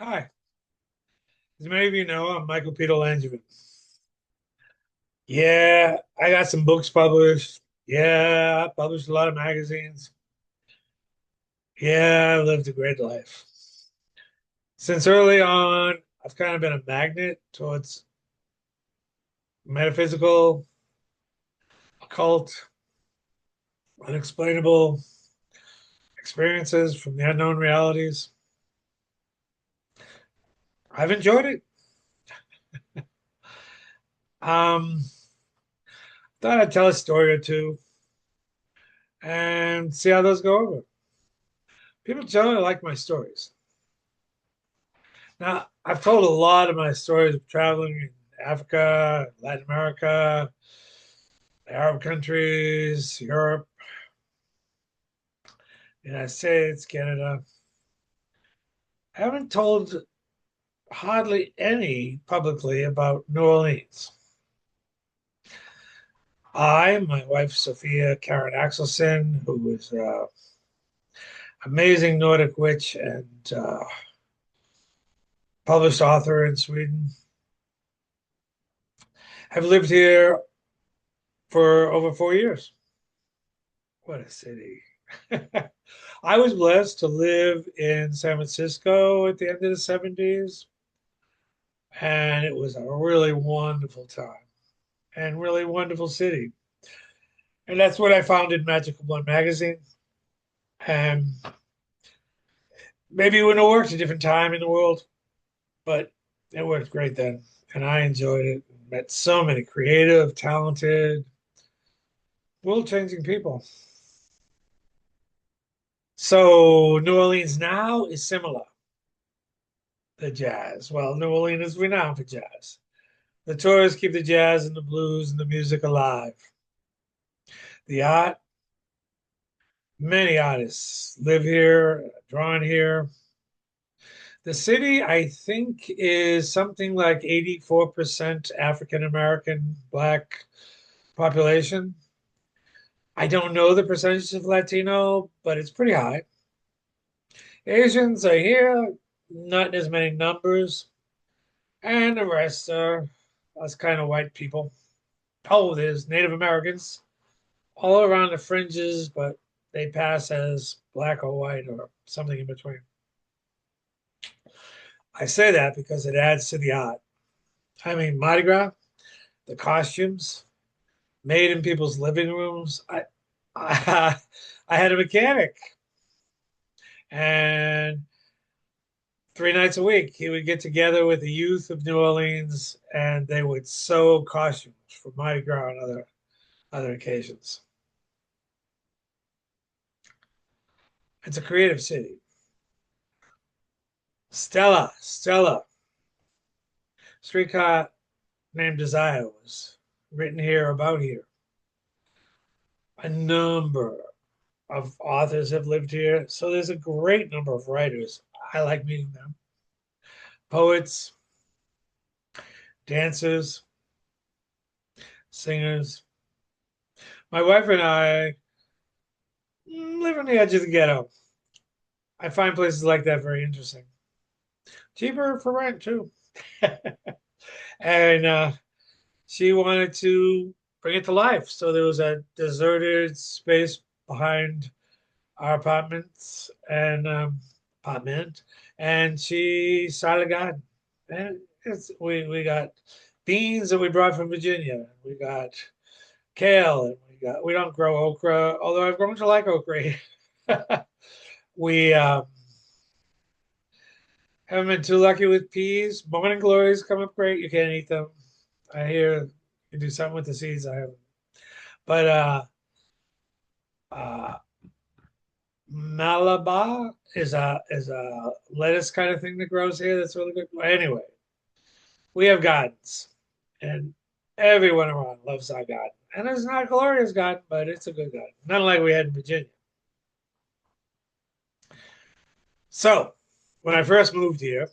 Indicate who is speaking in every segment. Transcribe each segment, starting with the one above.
Speaker 1: Hi, as many of you know, I'm Michael Peter Langevin. Yeah, I got some books published. Yeah, I published a lot of magazines. Yeah, I lived a great life. Since early on, I've kind of been a magnet towards metaphysical, occult, unexplainable experiences from the unknown realities. I've enjoyed it. Um, Thought I'd tell a story or two and see how those go over. People generally like my stories. Now, I've told a lot of my stories of traveling in Africa, Latin America, Arab countries, Europe, United States, Canada. I haven't told hardly any publicly about New Orleans. My wife Sophia Karen Axelson, who is an amazing Nordic witch and published author in Sweden, have lived here for over 4 years. What a city. I was blessed to live in San Francisco at the end of the 70s, and it was a really wonderful time and really wonderful city. And that's what I founded Magical Blunt magazine. And maybe it wouldn't have worked a different time in the world, but it worked great then. And I enjoyed it. Met so many creative, talented, world changing people. So New Orleans now is similar to jazz. Well, New Orleans is renowned for jazz. The tourists keep the jazz and the blues and the music alive. The art, many artists live here, drawn here. The city, I think, is something like 84% African American Black population. I don't know the percentage of Latino, but it's pretty high. Asians are here, not in as many numbers, and the rest are us kind of white people. Oh, there's Native Americans all around the fringes, but they pass as black or white or something in between. I say that because it adds to the art. I mean, Mardi Gras, the costumes made in people's living rooms. I, I had a mechanic, and 3 nights a week he would get together with the youth of New Orleans, and they would sew costumes for Mardi Gras and other occasions. It's a creative city. Stella, streetcar named Desire was written here about here. A number of authors have lived here, so there's a great number of writers. I like meeting them. Poets, dancers, singers. My wife and I live on the edge of the ghetto. I find places like that very interesting. Cheaper for rent too. And she wanted to bring it to life. So there was a deserted space behind our apartment, and she started a garden. And we got beans that we brought from Virginia. We got kale, and we don't grow okra, although I've grown to like okra. We haven't been too lucky with peas. Morning glories come up great. You can't eat them. I hear you can do something with the seeds. I haven't, but uh, Malabar is a lettuce kind of thing that grows here. That's really good. Anyway, we have gardens, and everyone around loves our garden. And it's not a glorious garden, but it's a good garden. Not like we had in Virginia. So when I first moved here,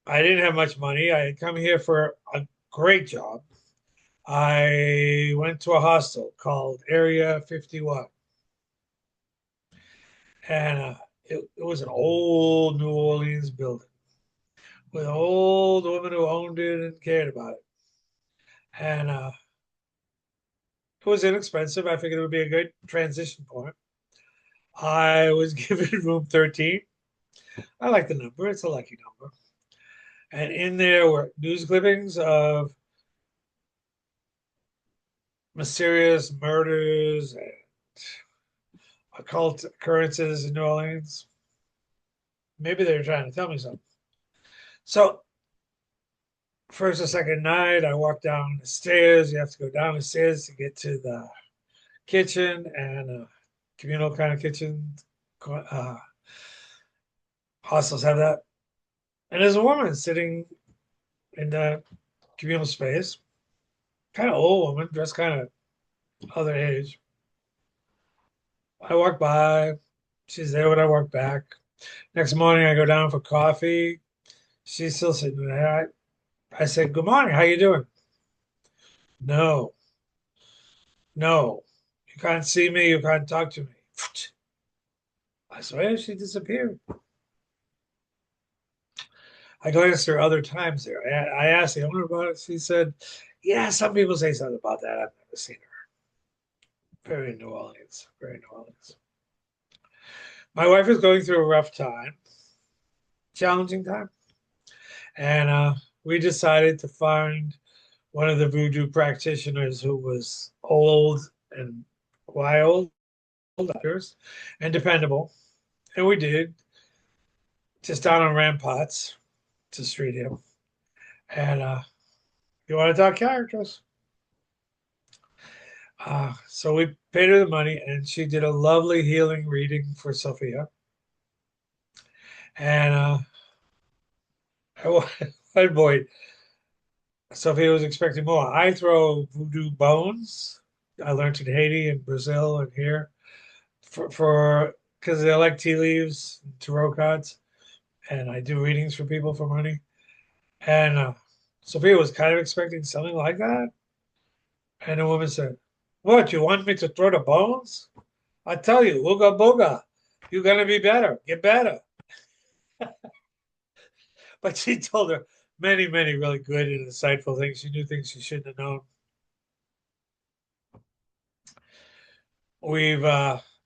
Speaker 1: I didn't have much money. I had come here for a great job. I went to a hostel called Area 51, and It was an old New Orleans building with an old woman who owned it and cared about it. And it was inexpensive. I figured it would be a good transition point. I was given room 13. I like the number, it's a lucky number. And in there were news clippings of mysterious murders and occult occurrences in New Orleans. Maybe they were trying to tell me something. So, first or second night, I walked down the stairs. You have to go down the stairs to get to the kitchen and a communal kind of kitchen. Uh, Hostels have that. And there's a woman sitting in the communal space, kind of old woman, dressed kind of other age. I walk by. She's there when I walk back. Next morning, I go down for coffee. She's still sitting there. I said, "Good morning. How you doing?" No, no, you can't see me. You can't talk to me. I swear she disappeared. I glanced her other times there. I asked the owner about it. She said, "Yeah, some people say something about that. I've never seen her." Very New Orleans. Very New Orleans. My wife is going through a rough time, challenging time, and we decided to find one of the voodoo practitioners who was old and wild and dependable. And we did, just down on Ramparts to Street Hill. And you want to talk characters? So we paid her the money, and she did a lovely healing reading for Sophia. And oh boy, Sophia was expecting more. I throw voodoo bones. I learned in Haiti and Brazil and here for because they like tea leaves, and tarot cards, and I do readings for people for money. And Sophia was kind of expecting something like that. And the woman said, "What, you want me to throw the bones? I tell you, ooga booga, you're going to be better, get better." But she told her many, many really good and insightful things. She knew things she shouldn't have known. We've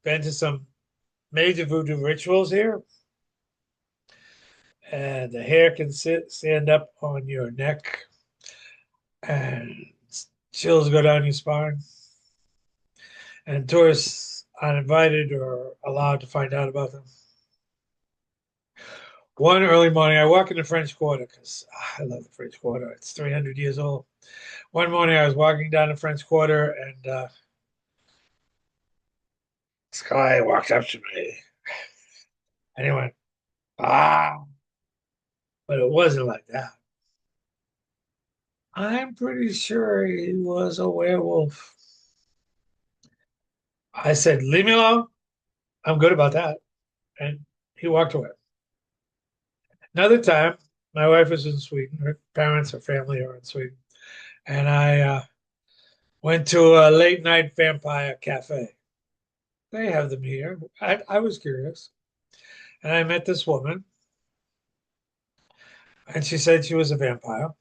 Speaker 1: been to some major voodoo rituals here, and the hair can stand up on your neck, and chills go down your spine. And tourists uninvited or allowed to find out about them. One early morning, I walk in the French Quarter because I love the French Quarter. It's 300 years old. One morning, I was walking down the French Quarter, and this guy walked up to me, and he went, "Ah," but it wasn't like that. I'm pretty sure he was a werewolf. I said, "Leave me alone. I'm good about that." And he walked away. Another time, my wife is in Sweden. Her parents, her family are in Sweden. And I went to a late night vampire cafe. They have them here. I was curious. And I met this woman, and she said she was a vampire.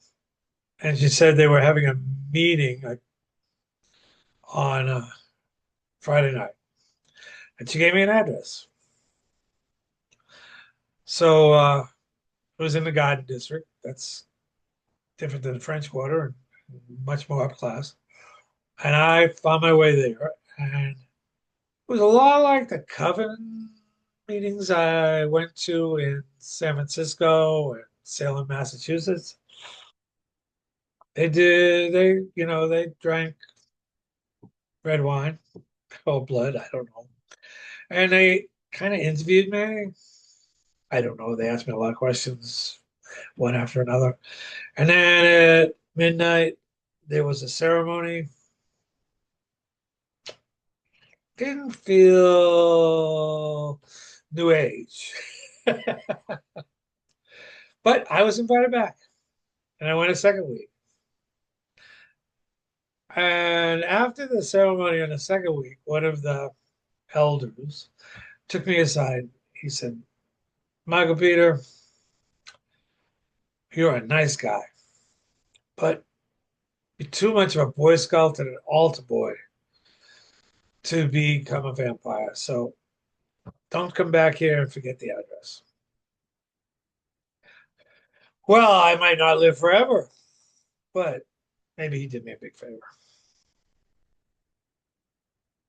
Speaker 1: And she said they were having a meeting on Friday night. And she gave me an address. So it was in the Garden District. That's different than the French Quarter and much more upclass. And I found my way there. And it was a lot like the Coven meetings I went to in San Francisco and Salem, Massachusetts. They drank red wine, cold blood, I don't know. And they kind of interviewed me. I don't know. They asked me a lot of questions, one after another. And then at midnight, there was a ceremony. Didn't feel new age. But I was invited back, and I went a second week. And after the ceremony on the second week, one of the elders took me aside. he said, Michael Peter, you're a nice guy, but you're too much of a Boy Scout and an altar boy to become a vampire. So don't come back here and forget the address. Well, I might not live forever, but maybe he did me a big favor.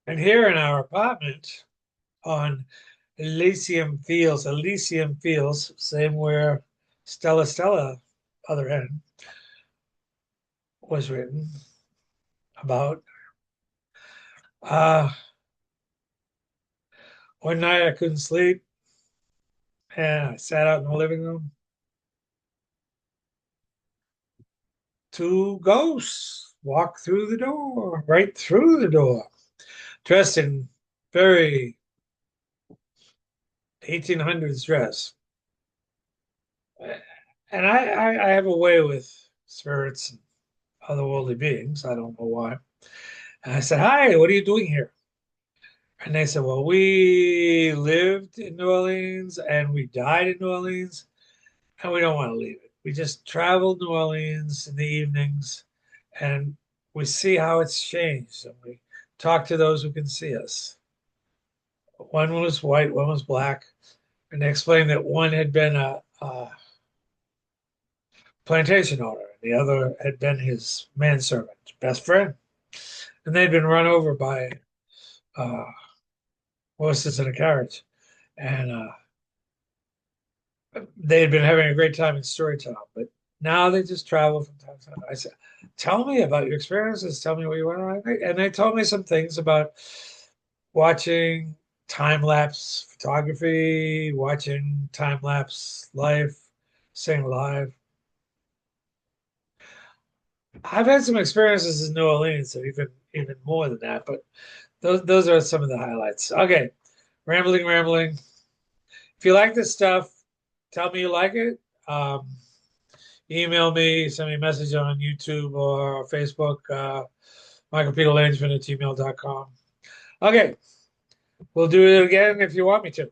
Speaker 1: And here in our apartment on Elysium Fields, same where Stella, other end, was written about. Uh, One night I couldn't sleep and I sat out in the living room. Two ghosts walked through the door, right through the door, dressed in very 1800s dress. And I have a way with spirits and otherworldly beings. I don't know why. And I said, Hi, what are you doing here? And they said, Well, we lived in New Orleans and we died in New Orleans and we don't want to leave it. We just traveled New Orleans in the evenings and we see how it's changed. And we talk to those who can see us. One was white, one was black. And they explained that one had been a plantation owner, and the other had been his manservant, best friend. And they'd been run over by uh, horses in a carriage. And they had been having a great time in Storytown, but now they just travel from time to time. I said, Tell me about your experiences. Tell me where you went on. And they told me some things about watching time lapse photography, watching time lapse life, staying alive. I've had some experiences in New Orleans, so even more than that, but those are some of the highlights. Okay, rambling. If you like this stuff, tell me you like it. Email me, send me a message on YouTube or Facebook, michaelpeterlangevin@gmail.com. Okay, we'll do it again if you want me to.